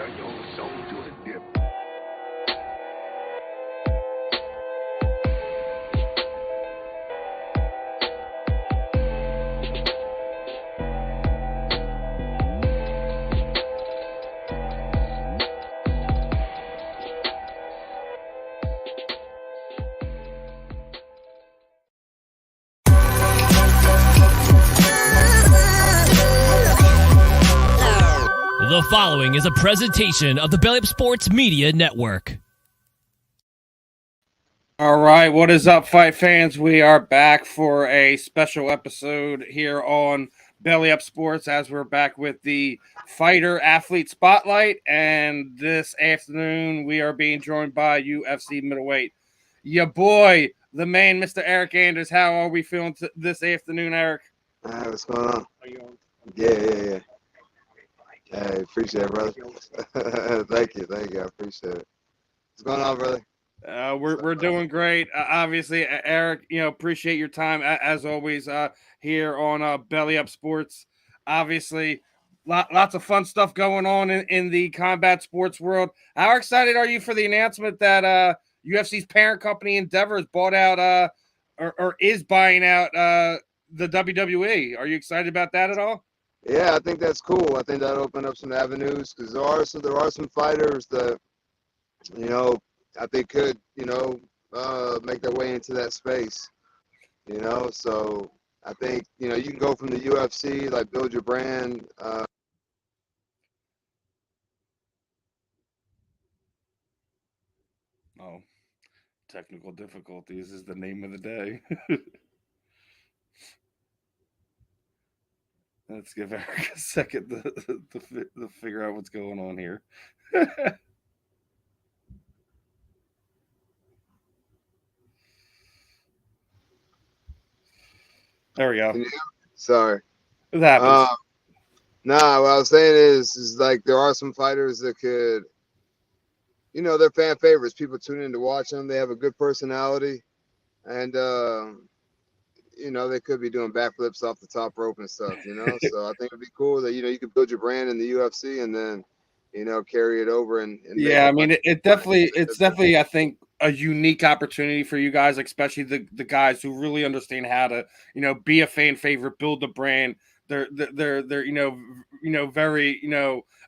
Sell your soul to the devil. The following is a presentation of the Belly Up Sports Media Network. All right, what is up, fight fans? We are back for a special episode here on Belly Up Sports as we're back with the Fighter Athlete Spotlight. And this afternoon, we are being joined by UFC Middleweight. Your boy, the man, Mr. Eryk Anders. How are we feeling this afternoon, Eryk? What's going on? Yeah. Hey, appreciate it, brother. Thank you. I appreciate it. What's going on, brother? We're doing great. Obviously, Eryk, appreciate your time as always here on Belly Up Sports. Obviously, lots of fun stuff going on in the combat sports world. How excited are you for the announcement that UFC's parent company Endeavor has bought out or is buying out the WWE? Are you excited about that at all? Yeah, I think that's cool. I think that'll open up some avenues because there are some fighters that I think could make their way into that space. So I think you can go from the UFC, like build your brand. Technical difficulties is the name of the day. Let's give Eryk a second to figure out what's going on here. There we go. Sorry. It happens. What I was saying is like there are some fighters that could, they're fan favorites. People tune in to watch them. They have a good personality, and they could be doing backflips off the top rope and stuff. So I think it'd be cool that you could build your brand in the UFC and then carry it over and yeah. I mean, it's definitely I think a unique opportunity for you guys, especially the guys who really understand how to be a fan favorite, build a brand. They're very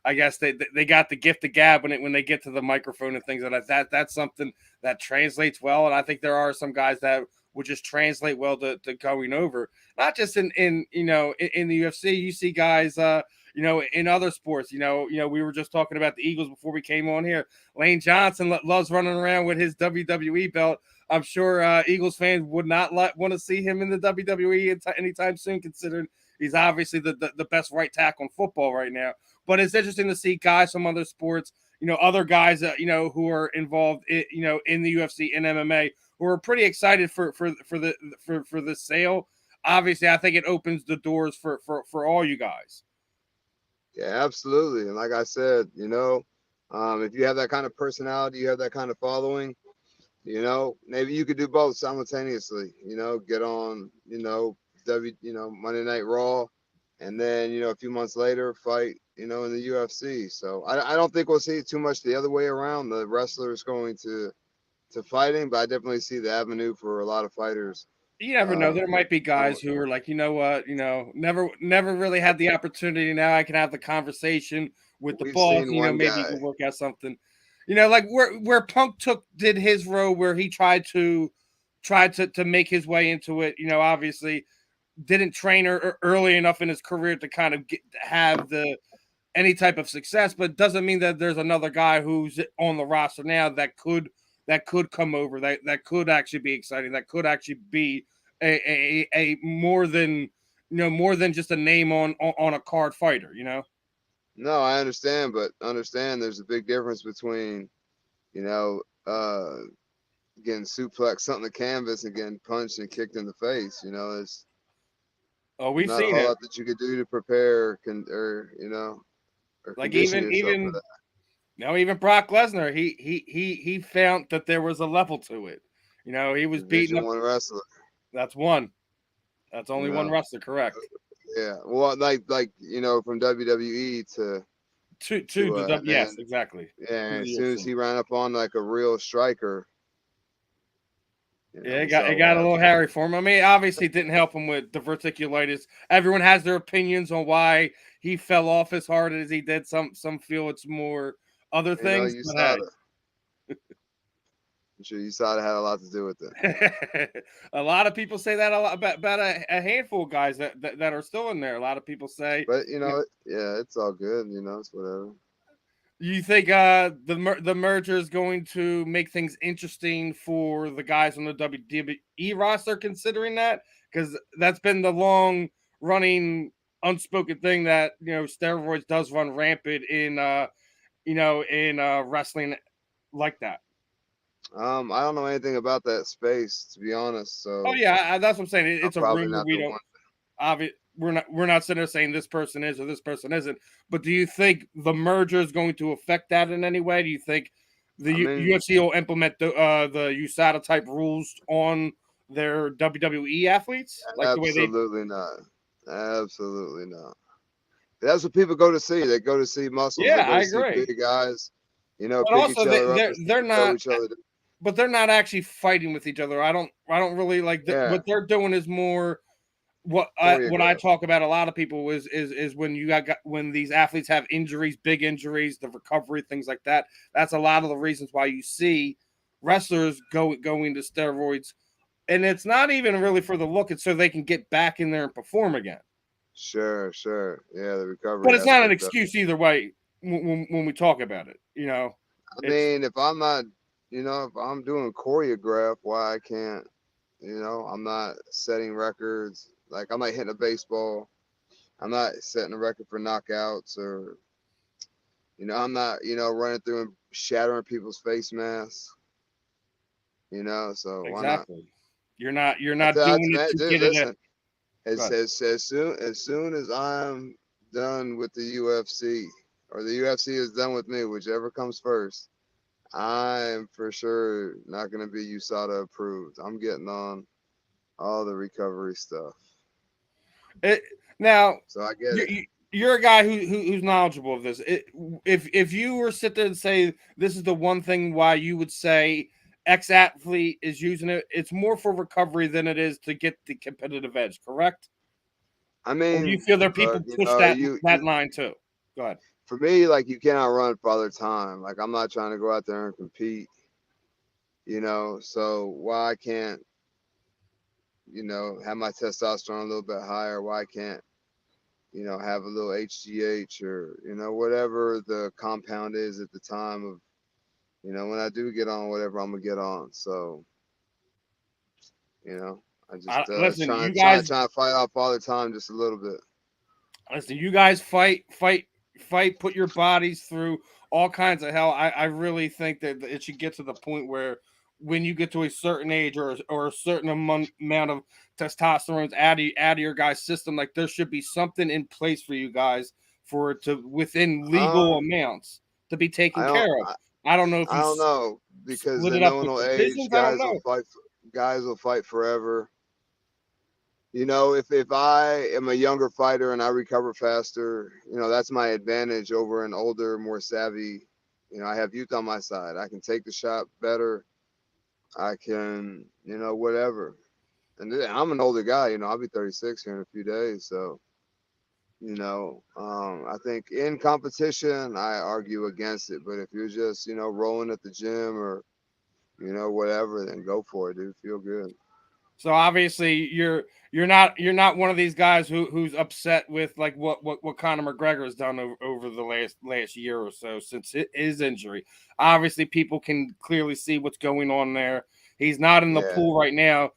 I guess they got the gift of gab when they get to the microphone and things like that. That's something that translates well, and I think there are some guys that would just translate well to going over, not just in the UFC. You see guys in other sports. We were just talking about the Eagles before we came on here. Lane Johnson loves running around with his WWE belt. I'm sure Eagles fans would not want to see him in the WWE anytime soon, considering he's obviously the best right tackle in football right now. But it's interesting to see guys from other sports, other guys that, who are involved, in the UFC and MMA, who are pretty excited for the sale. Obviously, I think it opens the doors for all you guys. Yeah, absolutely. And like I said, if you have that kind of personality, you have that kind of following, maybe you could do both simultaneously. Get on, Monday Night Raw, and then a few months later fight in the UFC. So I don't think we'll see too much the other way around. The wrestlers going to fighting, but I definitely see the avenue for a lot of fighters. You never know. There might be guys who are like, never really had the opportunity. Now I can have the conversation with the boss. Maybe you can work out something. Like where Punk did his road, where he tried to make his way into it. Obviously didn't train early enough in his career to kind of have any type of success, but doesn't mean that there's another guy who's on the roster now that could come over, that could actually be exciting, that could actually be a more than just a name on a card fighter. No, I understand, but there's a big difference between getting suplexed on the canvas and getting punched and kicked in the face. We've seen a lot that you could do to prepare or like even Brock Lesnar, he found that there was a level to it. He was beating up one wrestler. That's one. That's only one wrestler, correct? Yeah. Well, like from WWE to Yes, exactly. Yeah, and as soon as he ran up on like a real striker, yeah, it got a little hairy for him. I mean, obviously, it didn't help him with diverticulitis. Everyone has their opinions on why he fell off as hard as he did. Some feel it's more other things. You saw that. I'm sure you saw it had a lot to do with it. A lot of people say that about a handful of guys that are still in there. A lot of people say, but yeah, it's all good. It's whatever. You think the merger is going to make things interesting for the guys on the WWE roster, considering that? Because that's been the long running unspoken thing that steroids does run rampant in wrestling like that. I don't know anything about that space, to be honest. So oh yeah, that's what I'm saying. It's a rumor. We don't. We're not sitting there saying this person is or this person isn't. But do you think the merger is going to affect that in any way? Do you think the UFC will implement the USADA type rules on their WWE athletes? Absolutely not. Absolutely not. That's what people go to see. They go to see muscles. Yeah, they go I to see agree. big guys. But also, they're not. But they're not actually fighting with each other. I don't really like what they're doing is more. What I talk about a lot of people is when you got when these athletes have injuries, big injuries, the recovery, things like that. That's a lot of the reasons why you see wrestlers going to steroids, and it's not even really for the look; it's so they can get back in there and perform again. Sure, yeah, the recovery. But it's not an excuse either way when we talk about it. I mean, if I'm not, if I'm doing choreograph, why I can't? I'm not setting records. Like, I'm not hitting a baseball. I'm not setting a record for knockouts or, I'm not, running through and shattering people's face masks. So why not? You're not doing it to get it. As soon as I'm done with the UFC or the UFC is done with me, whichever comes first, I'm for sure not going to be USADA approved. I'm getting on all the recovery stuff. So I get it. You're a guy who's knowledgeable of this. If you were sit there and say this is the one thing why you would say X athlete is using it, it's more for recovery than it is to get the competitive edge, correct? I mean, or do you feel there are people push that line too? Go ahead. For me, like, you cannot run Father Time. Like, I'm not trying to go out there and compete, so why I can't, have my testosterone a little bit higher, why I can't, have a little HGH or, whatever the compound is at the time of, when I do get on whatever I'm going to get on. So, I just trying to fight off Father Time just a little bit. Listen, you guys fight, put your bodies through all kinds of hell. I really think that it should get to the point where when you get to a certain age or a certain amount of testosterone out of your guys' system, like, there should be something in place for you guys for it to within legal amounts to be taken care of. I don't know if I don't know, because the nominal age guys will fight forever. If I am a younger fighter and I recover faster, that's my advantage over an older, more savvy. I have youth on my side. I can take the shot better. I can, whatever. And I'm an older guy, I'll be 36 here in a few days. So, I think in competition, I argue against it. But if you're just, rolling at the gym or, whatever, then go for it, dude. Feel good. So obviously you're not one of these guys who's upset with like what Conor McGregor has done over the last year or so since his injury. Obviously, people can clearly see what's going on there. He's not in the pool right now,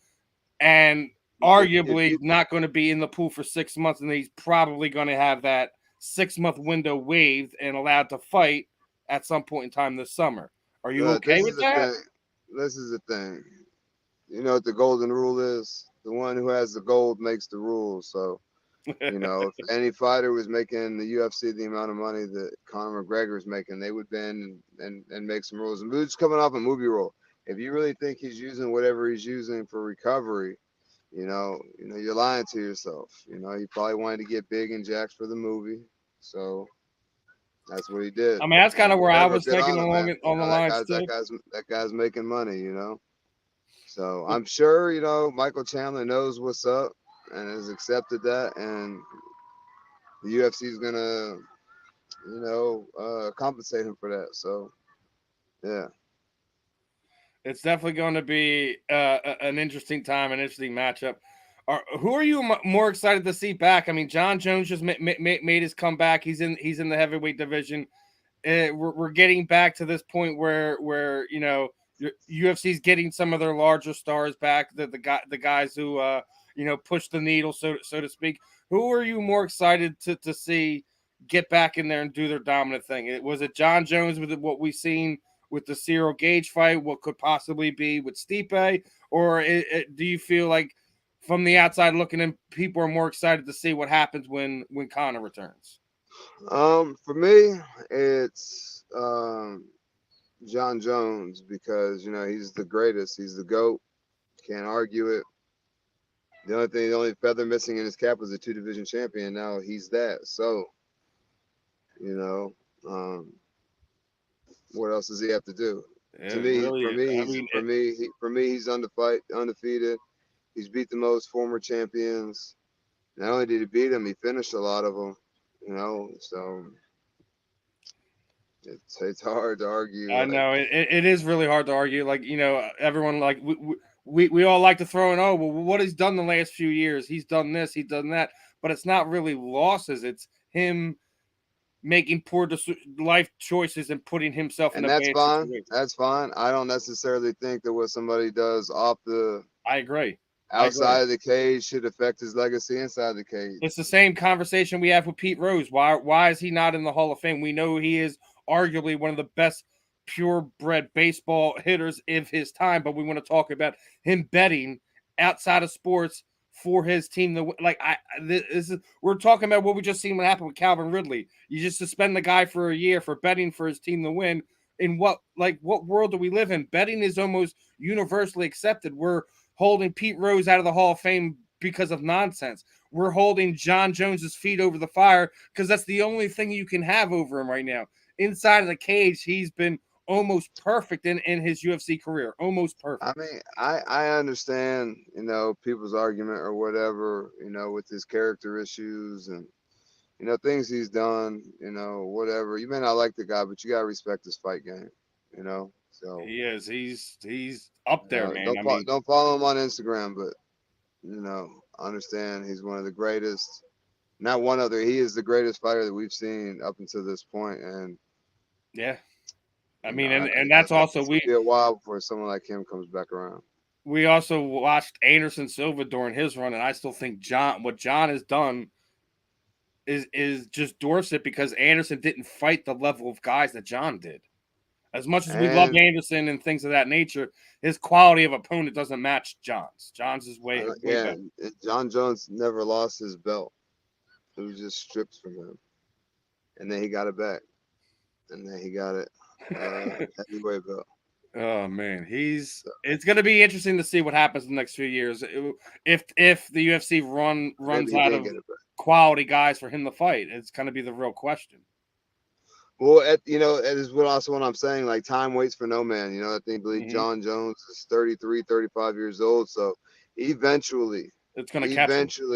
and arguably not going to be in the pool for 6 months, and he's probably going to have that 6-month window waived and allowed to fight at some point in time this summer. Are you okay with that? This is the thing. You know what the golden rule is? The one who has the gold makes the rules. So, if any fighter was making the UFC the amount of money that Conor McGregor is making, they would bend and make some rules. And Boots coming off a movie role. If you really think he's using whatever he's using for recovery, you're lying to yourself. He probably wanted to get big and jacked for the movie. So That's what he did. I mean, that's kind of where I was thinking on along him, on the lines too. That guy's making money, you know. So I'm sure, you know, Michael Chandler knows what's up and has accepted that, and the UFC is gonna, you know, compensate him for that. So, yeah. It's definitely going to be an interesting time, an interesting matchup. Who are you more excited to see back? I mean, John Jones just made his comeback. He's in the heavyweight division. We're getting back to this point where you know UFC's getting some of their larger stars back. The guys who you know push the needle, so to speak. Who are you more excited to see get back in there and do their dominant thing? Was it John Jones with what we've seen with the Cyril Gage fight, what could possibly be with Stipe, or do you feel like from the outside looking in, people are more excited to see what happens when Conor returns? For me, it's John Jones, because you know he's the greatest, he's the GOAT. Can't argue it. The only feather missing in his cap was a 2-division champion. Now he's that. So, you know, what else does he have to do? For me, he's undefeated. He's beat the most former champions. Not only did he beat them, he finished a lot of them. You know, so it's hard to argue. I know it is really hard to argue. Like, you know, everyone like we all like to throw in, oh, well, what he's done the last few years. He's done this, he's done that, but it's not really losses. It's him making poor life choices and putting himself in a bad situation. That's fine. I don't necessarily think that what somebody does I agree. Outside of the cage should affect his legacy inside the cage. It's the same conversation we have with Pete Rose. Why is he not in the Hall of Fame? We know he is arguably one of the best purebred baseball hitters of his time, but we want to talk about him betting outside of sports for his team. We're talking about what we just seen what happened with Calvin Ridley. You just suspend the guy for a year for betting for his team to win. In what world do we live in? Betting is almost universally accepted. We're holding Pete Rose out of the Hall of Fame because of nonsense. We're holding John Jones's feet over the fire because that's the only thing you can have over him right now. Inside of the cage, he's been almost perfect in his UFC career. Almost perfect. I mean, I understand, you know, people's argument or whatever, you know, with his character issues and, you know, things he's done, you know, whatever. You may not like the guy, but you got to respect his fight game, you know. So he is. He's up there, man. Don't follow him on Instagram, but, you know, understand he's one of the greatest. Not one other. He is the greatest fighter that we've seen up until this point, and yeah, I mean, and that's also be a while before someone like him comes back around. We also watched Anderson Silva during his run, and I still think what John has done is just Dorset because Anderson didn't fight the level of guys that John did. As much as we love Anderson and things of that nature, his quality of opponent doesn't match John's. John's is way better. John Jones never lost his belt. It was just stripped from him. And then he got it back. And then he got it heavyweight belt. Oh man, it's going to be interesting to see what happens in the next few years. If the UFC runs out of quality guys for him to fight, it's going to be the real question. Well, it is what I'm saying. Like, time waits for no man. You know, I believe John Jones is 33, 35 years old. So eventually, it's going to catch him.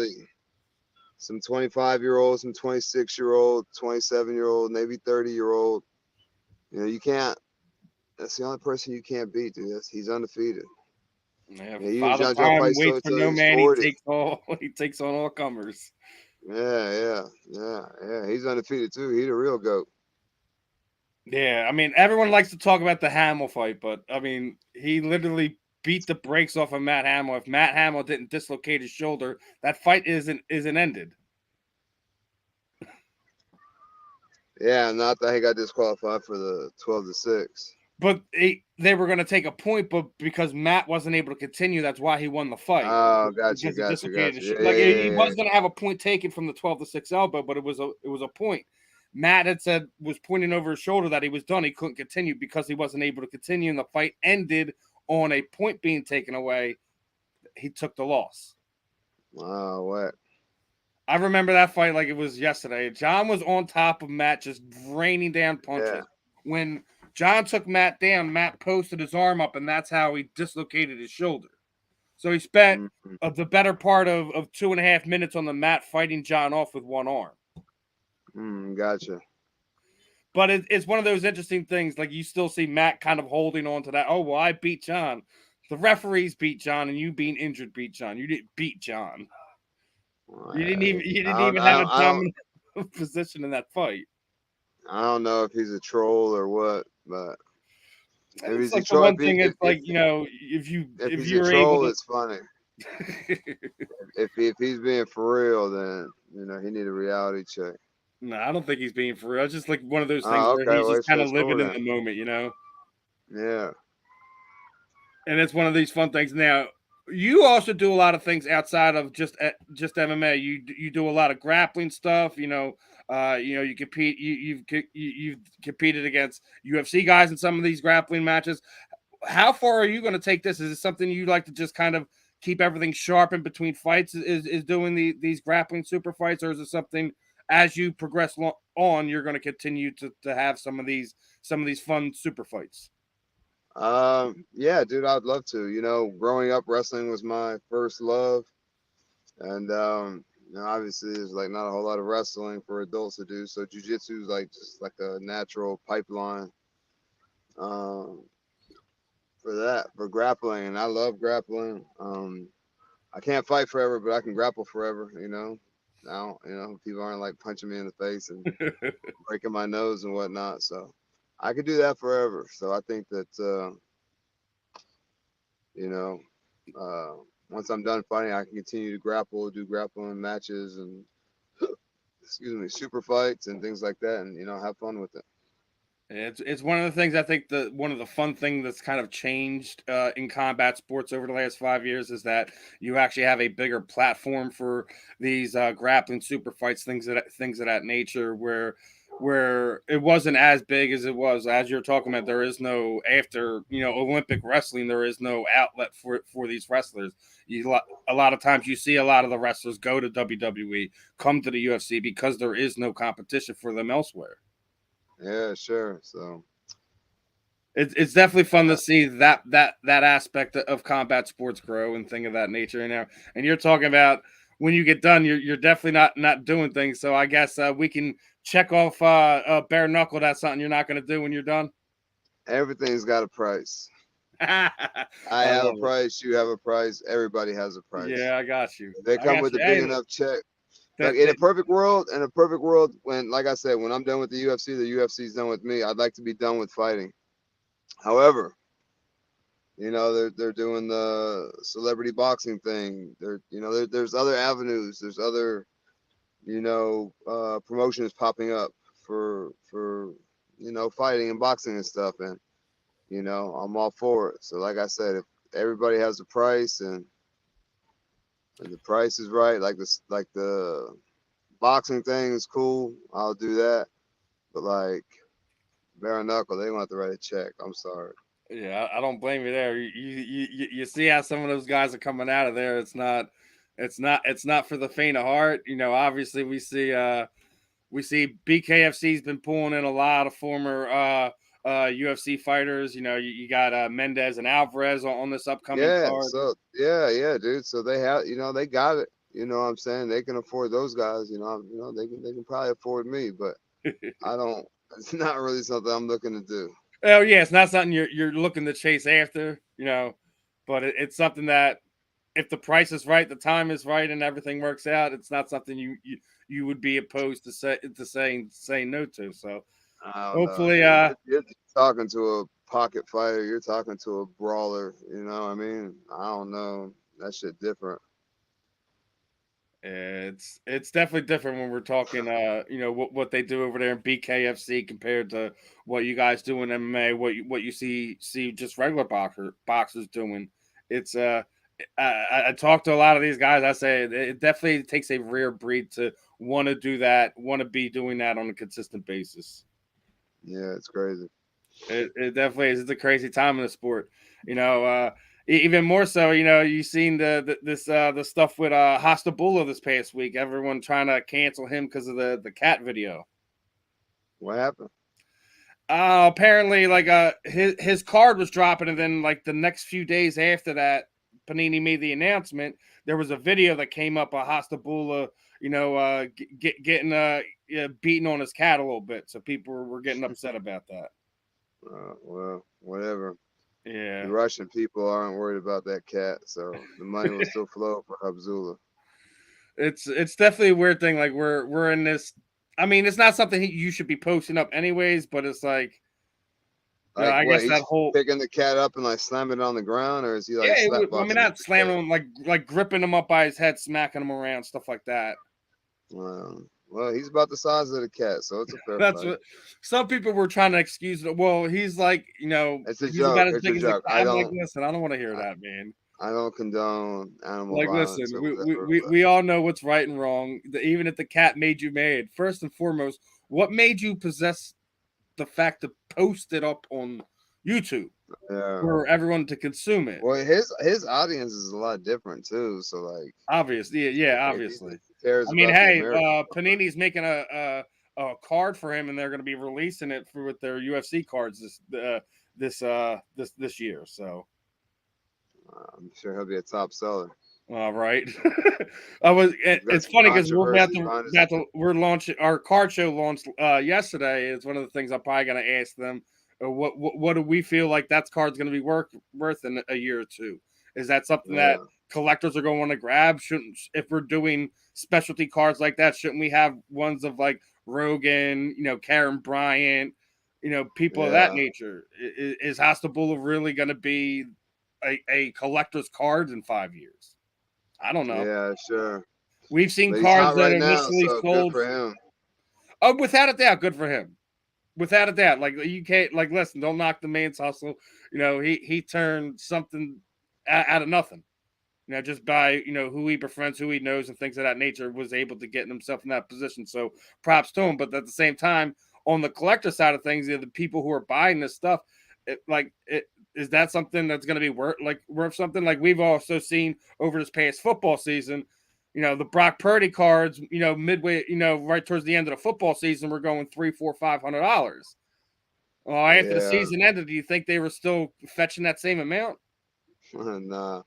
Some 25-year-old, some 26-year-old, 27-year-old, maybe 30-year-old. You know, you can't. That's the only person you can't beat, dude. He's undefeated. Yeah, Father Time waits for no man. He takes on all comers. Yeah. He's undefeated too. He's a real GOAT. Yeah, I mean, everyone likes to talk about the Hamill fight, but I mean, he literally beat the brakes off of Matt Hamill. If Matt Hamill didn't dislocate his shoulder, that fight isn't ended. Yeah, not that he got disqualified for the 12-6. But they were going to take a point, but because Matt wasn't able to continue, that's why he won the fight. Oh, gotcha. He was going to have a point taken from the 12-6 elbow, but it was a point. Matt had said, was pointing over his shoulder that he was done. He couldn't continue because he wasn't able to continue, and the fight ended on a point being taken away. He took the loss. Wow, what? I remember that fight like it was yesterday. John was on top of Matt, just raining down punches. Yeah. When John took Matt down, Matt posted his arm up, and that's how he dislocated his shoulder. So he spent the better part of 2.5 minutes on the mat fighting John off with one arm. Gotcha. But it's one of those interesting things. Like, you still see Matt kind of holding on to that. Oh, well, I beat John. The referees beat John, and you being injured beat John. You didn't beat John. You didn't even have a dominant position in that fight. I don't know if he's a troll or what, but if he's like the one thing. It's like, if he's you're a troll, able to... it's funny. if he's being for real, then he need a reality check. No, I don't think he's being for real. It's just like one of those things where he's just kind of living in the moment, Yeah. And it's one of these fun things. Now, you also do a lot of things outside of just MMA. You do a lot of grappling stuff. You compete. You've competed against UFC guys in some of these grappling matches. How far are you going to take this? Is it something you like to just kind of keep everything sharp in between fights? Is doing these grappling super fights, or is it something as you progress on you're going to continue to have some of these fun super fights? Yeah, dude, I'd love to. Growing up, wrestling was my first love, and obviously there's like not a whole lot of wrestling for adults to do, so jiu-jitsu is like just like a natural pipeline for grappling, and I love grappling. I can't fight forever, but I can grapple forever. Now people aren't like punching me in the face and breaking my nose and whatnot, so I could do that forever. So I think that once I'm done fighting, I can continue to do grappling matches and super fights and things like that, and have fun with it. It's one of the things I think one of the fun things that's kind of changed in combat sports over the last 5 years is that you actually have a bigger platform for these grappling super fights, things of that nature, where it wasn't as big as it was. As you're talking about, there is no, after Olympic wrestling, there is no outlet for these wrestlers. A lot of times you see a lot of the wrestlers go to WWE, come to the UFC because there is no competition for them elsewhere. Yeah, sure. So it's definitely fun to see that aspect of combat sports grow and thing of that nature. And you're talking about when you get done, you're definitely not doing things. So I guess we can check off bare knuckle. That's something you're not going to do when you're done. Everything's got a price. I have a price. You have a price. Everybody has a price. Yeah, I got you. They come with a big enough check. Like in a perfect world, when, like I said, when I'm done with the UFC's done with me. I'd like to be done with fighting. However, they're doing the celebrity boxing thing. There's other avenues. There's other, promotions popping up for fighting and boxing and stuff. And, I'm all for it. So like I said, if everybody has a price and the price is right, like the boxing thing is cool, I'll do that. But like bare knuckle, they want to write a check. I'm sorry. Yeah, I don't blame you there. You see how some of those guys are coming out of there. It's not for the faint of heart. Obviously we see BKFC's been pulling in a lot of former UFC fighters. You got Mendez and Alvarez on this upcoming card. So yeah, dude. So they have, they got it. You know what I'm saying? They can afford those guys. They can probably afford me, but I don't. It's not really something I'm looking to do. Oh yeah, it's not something you're looking to chase after, but it's something that if the price is right, the time is right, and everything works out, it's not something you would be opposed to saying no to. So hopefully, you're talking to a pocket fighter, you're talking to a brawler. You know what I mean? I don't know. That shit different. It's definitely different when we're talking, what they do over there in BKFC compared to what you guys do in MMA. What you see just regular boxers doing. It's I talk to a lot of these guys. I say it definitely takes a rare breed to want to do that, want to be doing that on a consistent basis. Yeah, it's crazy. It definitely is. It's a crazy time in the sport. Even more so, you seen the stuff with Hastabula this past week. Everyone trying to cancel him because of the cat video. What happened? Apparently, like his card was dropping, and then like the next few days after that, Panini made the announcement. There was a video that came up of Hastabula, getting beaten on his cat a little bit. So people were getting upset about that. Well, whatever. Yeah, the Russian people aren't worried about that cat, so the money will still flow for Abdullah. it's definitely a weird thing. Like we're in this. I mean, it's not something you should be posting up anyways, but it's like, Like I what? guess He's that whole picking the cat up and like slamming it on the ground, or is he like I slapboxing? mean, not slamming him, like gripping him up by his head, smacking him around, stuff like that. Well, he's about the size of the cat, so it's a fair That's fight. what some people were trying to excuse it. Well, he's like, it's a he's joke. about as It's big a as joke. I'm like, listen, I don't want to hear that, man. I don't condone animal Like, violence. listen, Or whatever, we all know what's right and wrong. Even if the cat made you mad, first and foremost, what made you possess the fact to post it up on YouTube for everyone to consume it? Well, his audience is a lot different too. So like, obviously, yeah, obviously. I mean, hey, Panini's making a card for him, and they're going to be releasing it with their UFC cards this year. So I'm sure he'll be a top seller. All right. It's funny because we're launching our card show launched yesterday. It's one of the things I'm probably going to ask them. What do we feel like that card's going to be worth in a year or two? Is that something that collectors are going to want to grab? If we're doing specialty cards like that, shouldn't we have ones of like Rogan, Karen Bryant, people of that nature? Is Hastabula really going to be a collector's cards in 5 years? I don't know. Yeah, sure. We've seen cards that initially sold. Good for him. Oh, without a doubt, good for him. Without a doubt. Like, you can't, like, listen, don't knock the man's hustle. He turned something out of nothing. Just by, who he befriends, who he knows, and things of that nature, was able to get himself in that position. So props to him. But at the same time, on the collector side of things, the people who are buying this stuff, is that something that's going to be worth something? Like we've also seen over this past football season, the Brock Purdy cards, midway, right towards the end of the football season, we're going $300, $400, $500. Well, after the season ended, do you think they were still fetching that same amount? Nah.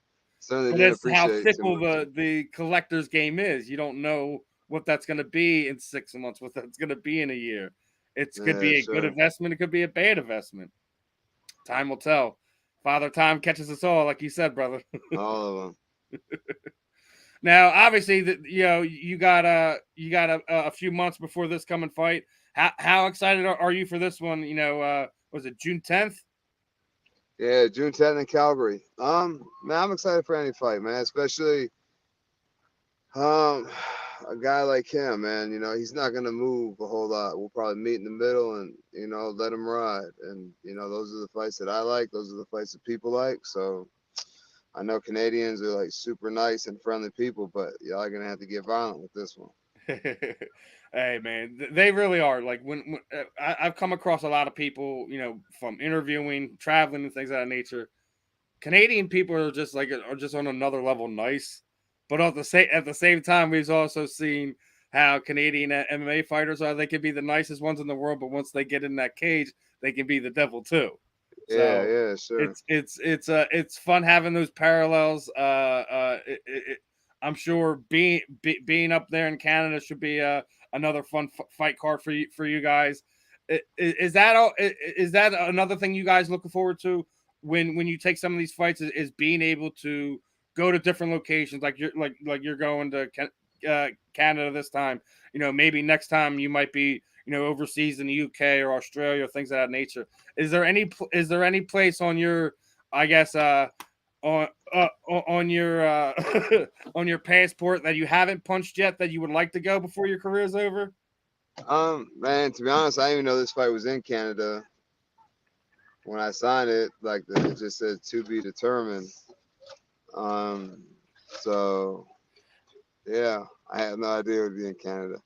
But that's how fickle the collector's game is. You don't know what that's going to be in 6 months, what that's going to be in a year. It could be a good investment. It could be a bad investment. Time will tell. Father Time catches us all, like you said, brother. All of them. Now, obviously, you got a few months before this coming fight. How excited are you for this one? Was it June 10th? Yeah, June 10th in Calgary. Man, I'm excited for any fight, man. Especially a guy like him, man. He's not gonna move a whole lot. We'll probably meet in the middle and let him ride. And those are the fights that I like. Those are the fights that people like. So I know Canadians are like super nice and friendly people, but y'all are gonna have to get violent with this one. Hey, man, they really are. Like when I've come across a lot of people, from interviewing, traveling, and things of that nature. Canadian people are just on another level nice, but at the same time, we've also seen how Canadian MMA fighters are. They can be the nicest ones in the world, but once they get in that cage, they can be the devil too. Yeah, sure. It's fun having those parallels. I'm sure being up there in Canada should be another fun fight card for you guys. Is that another thing you guys looking forward to when you take some of these fights? Is being able to go to different locations, like you're going to Canada this time. Maybe next time you might be overseas in the UK or Australia or things of that nature. Is there any place on your, I guess, on your on your passport that you haven't punched yet that you would like to go before your career is over? Man, to be honest, I didn't even know this fight was in Canada. When I signed it, it just said to be determined. So yeah, I had no idea it would be in Canada.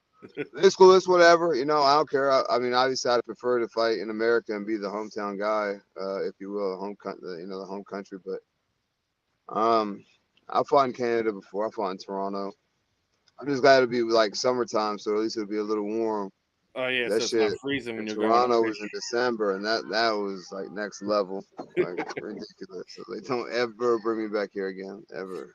It's cool, it's whatever, I don't care. I mean, obviously I'd prefer to fight in America and be the hometown guy, if you will, the home country, but I fought in Canada before. I fought in Toronto. I'm just glad it'll be like summertime, so at least it'll be a little warm. Oh yeah, That so it's not shit freezing when in you're going up Toronto there. was in December, and that was like next level, like ridiculous. So they don't ever bring me back here again, ever.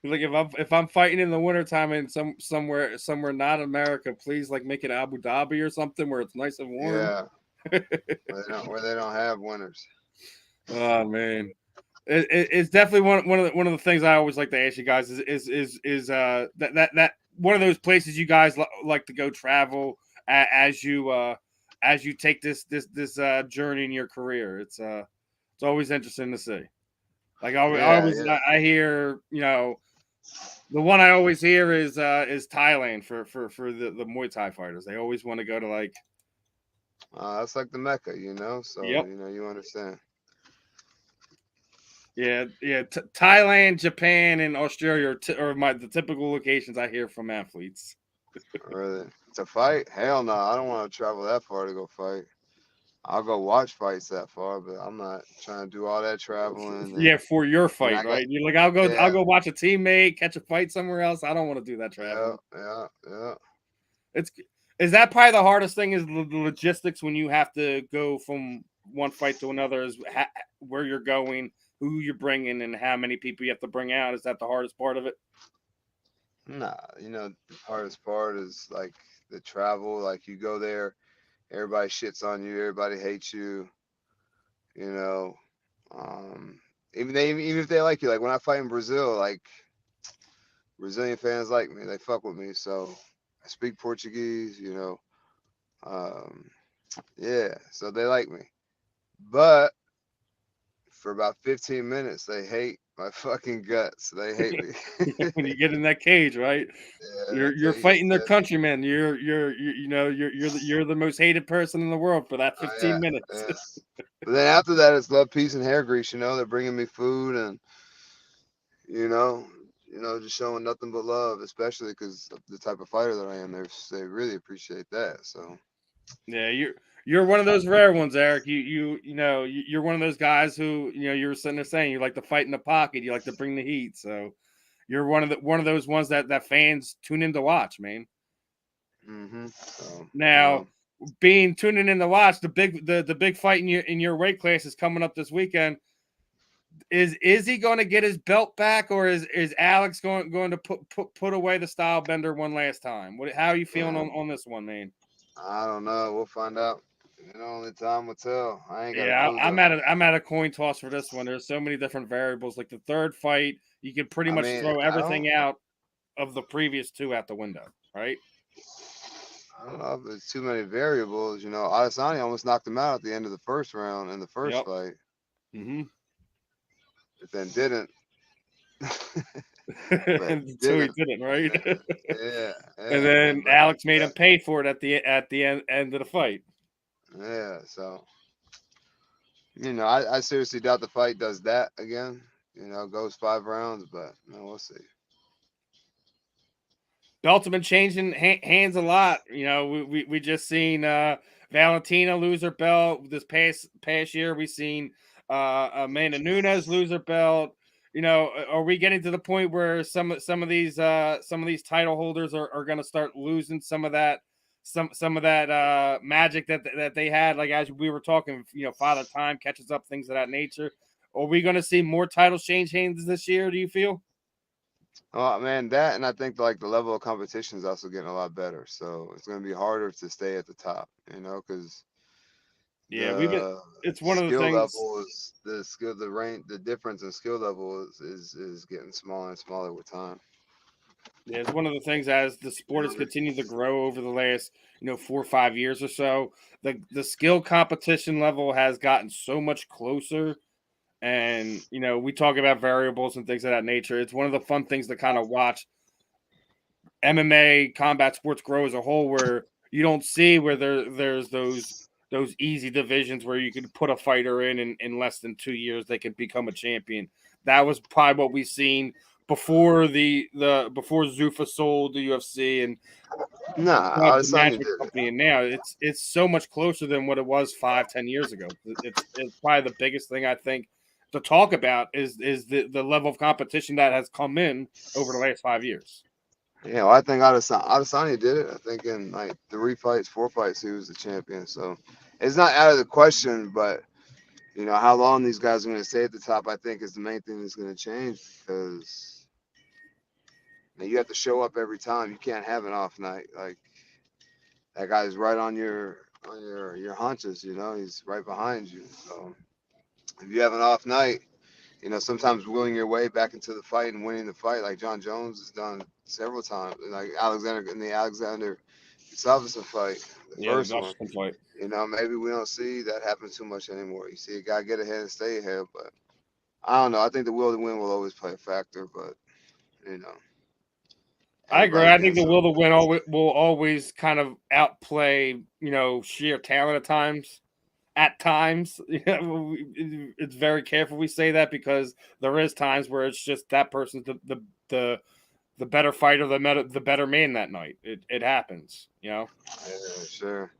Like if I'm fighting in the wintertime in somewhere not America, please like make it Abu Dhabi or something where it's nice and warm. Yeah, where they don't have winters. Oh man, it's definitely one of the things I always like to ask you guys is that one of those places you guys like to go travel as you take this journey in your career. It's always interesting to see. Like I hear, the one I always hear is Thailand for the Muay Thai fighters. They always want to go to like. That's like the Mecca, So Yep. you understand. Yeah. Thailand, Japan, and Australia are the typical locations I hear from athletes. Really, to fight? Hell no! I don't want to travel that far to go fight. I'll go watch fights that far, but I'm not trying to do all that traveling. Yeah, for your fight, right? You're like, I'll go watch a teammate catch a fight somewhere else. I don't want to do that travel. Yeah. Is that probably the hardest thing is the logistics when you have to go from one fight to another is where you're going, who you're bringing, and how many people you have to bring out. Is that the hardest part of it? Nah, the hardest part is like the travel. Like you go there, everybody shits on you, everybody hates you. Even if they like you, like when I fight in Brazil, like Brazilian fans like me, they fuck with me. So I speak Portuguese, yeah, so they like me. But for about 15 minutes, they hate my fucking guts. They hate me. When you get in that cage, right? Yeah, You're fighting their countrymen. You're the most hated person in the world for that 15 minutes. Yeah. But then after that, it's love, peace, and hair grease. They're bringing me food and just showing nothing but love, especially because the type of fighter that I am. They really appreciate that. So yeah, you're one of those rare ones, Eryk. You're one of those guys who you were sitting there saying you like to fight in the pocket. You like to bring the heat. So you're one of those ones that fans tune in to watch, man. Mm-hmm. So, now, tuning in to watch the big fight in your weight class is coming up this weekend. Is he going to get his belt back, or is Alex going to put away the style bender one last time? How are you feeling on this one, man? I don't know. We'll find out. Only time will tell. I ain't got. Yeah, I'm at a coin toss for this one. There's so many different variables. Like the third fight, you can pretty much throw everything out of the previous two out the window, right? I don't know if there's too many variables. Adesanya almost knocked him out at the end of the first round in the first fight. Mm-hmm. But then didn't. Until he didn't, right? Yeah. And then Alex made him pay for it at the end of the fight. Yeah, so I seriously doubt the fight does that again. Goes 5 rounds, but we'll see. Belts have been changing hands a lot. We just seen Valentina lose her belt this past year. We seen Amanda Nunes lose her belt. Are we getting to the point where some of these title holders are going to start losing some of that magic that they had? Like as we were talking, Father Time catches up, things of that nature. Are we going to see more titles change hands this year? Do you feel? Oh man, that, and I think like the level of competition is also getting a lot better. So it's going to be harder to stay at the top, because it's one of the things. Level is the skill, the difference in skill level is getting smaller and smaller with time. Yeah, it's one of the things as the sport has continued to grow over the last 4 or 5 years or so. The skill competition level has gotten so much closer. And, we talk about variables and things of that nature. It's one of the fun things to kind of watch MMA combat sports grow as a whole, where you don't see where there's those easy divisions where you could put a fighter in less than 2 years, they could become a champion. That was probably what we've seen before before Zuffa sold the UFC and the Magic Company, and now it's so much closer than what it was 5-10 years ago. It's probably the biggest thing I think to talk about is the level of competition that has come in over the last 5 years. Yeah, well, I think Adesanya did it. I think in like 4 fights, he was the champion. So it's not out of the question, but how long these guys are going to stay at the top, I think, is the main thing that's going to change because you have to show up every time. You can't have an off night. Like that guy's right on your haunches. He's right behind you. So if you have an off night, sometimes willing your way back into the fight and winning the fight, like John Jones has done several times, like Alexander Gustafsson fight, the first one. Fight. Maybe we don't see that happen too much anymore. You see a guy get ahead and stay ahead, but I don't know. I think the will to win will always play a factor, but I agree. I think the will to win will always kind of outplay, sheer talent at times. At times, it's very careful we say that because there is times where it's just that person's the better fighter, the better man that night. It happens, Yeah, sure.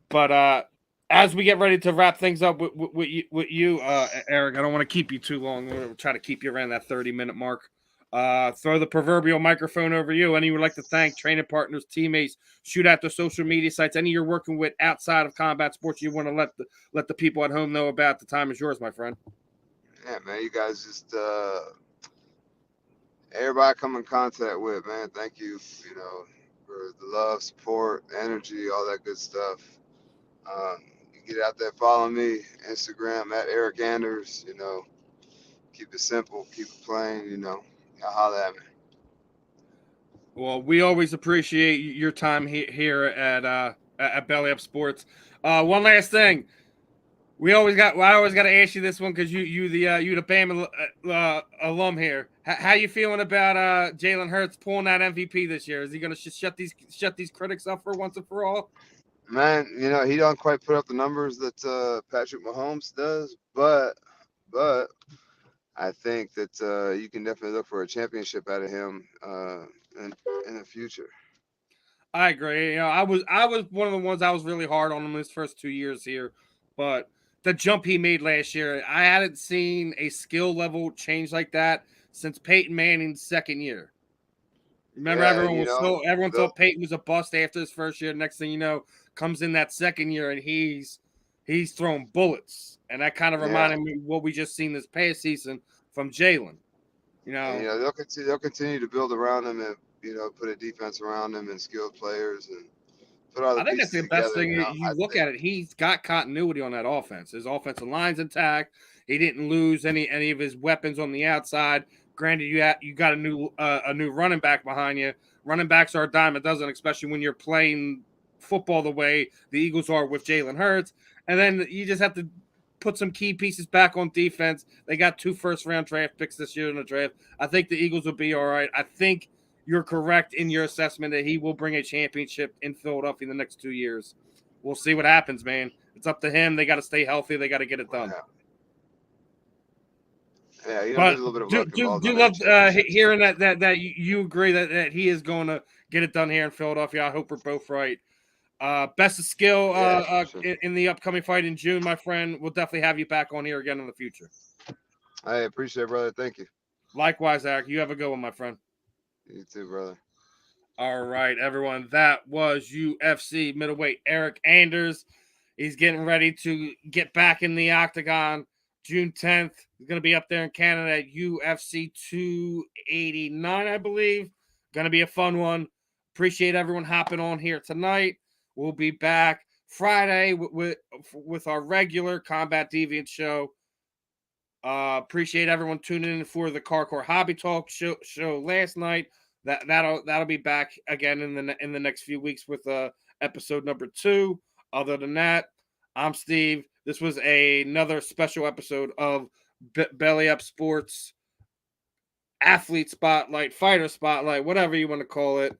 But as we get ready to wrap things up with you, Eryk, I don't want to keep you too long. I'm going to try to keep you around that 30-minute mark. Throw the proverbial microphone over you. Any you would like to thank, training partners, teammates, shoot out the social media sites, any you're working with outside of combat sports you want to let the people at home know about, the time is yours, my friend. Yeah, man, you guys just everybody I come in contact with, man, thank you, for the love, support, energy, all that good stuff. You get out there, follow me, Instagram at Eryk Anders, keep it simple, keep it plain, y'all holler at me. Well, we always appreciate your time here at Belly Up Sports. One last thing, I always got to ask you this one because you the Bama alum here. How you feeling about Jalen Hurts pulling that MVP this year? Is he going to shut these critics up for once and for all? Man, he don't quite put up the numbers that Patrick Mahomes does, but I think that you can definitely look for a championship out of him in the future. I agree. I was one of the ones I was really hard on him his first 2 years here, but the jump he made last year, I hadn't seen a skill level change like that since Peyton Manning's second year. Remember, everyone thought Peyton was a bust after his first year. Next thing you know, comes in that second year and he's throwing bullets, and that kind of reminded me of what we just seen this past season from Jalen. They'll continue to build around him and put a defense around him and skilled players and put all the pieces together. I think that's the best thing. You look at it, he's got continuity on that offense. His offensive line's intact. He didn't lose any of his weapons on the outside. Granted, you got a new running back behind you. Running backs are a dime a dozen, especially when you're playing football the way the Eagles are with Jalen Hurts. And then you just have to put some key pieces back on defense. They got 2 first-round draft picks this year in the draft. I think the Eagles will be all right. I think you're correct in your assessment that he will bring a championship in Philadelphia in the next 2 years. We'll see what happens, man. It's up to him. They got to stay healthy. They got to get it done. Yeah, there's a little bit of luck involved. Do love hearing that you agree that he is going to get it done here in Philadelphia. I hope we're both right. Best of skill sure. in the upcoming fight in June, my friend. We'll definitely have you back on here again in the future. I appreciate it, brother. Thank you. Likewise, Eryk. You have a good one, my friend. You too, brother. All right, everyone. That was UFC Middleweight Eryk Anders. He's getting ready to get back in the Octagon June 10th. He's going to be up there in Canada at UFC 289, I believe. Going to be a fun one. Appreciate everyone hopping on here tonight. We'll be back Friday with our regular Combat Deviants show. Appreciate everyone tuning in for the Carcore Hobby Talk show last night. That'll be back again in the next few weeks with episode number 2. Other than that, I'm Steve. This was another special episode of Belly Up Sports, Athlete Spotlight, Fighter Spotlight, whatever you want to call it.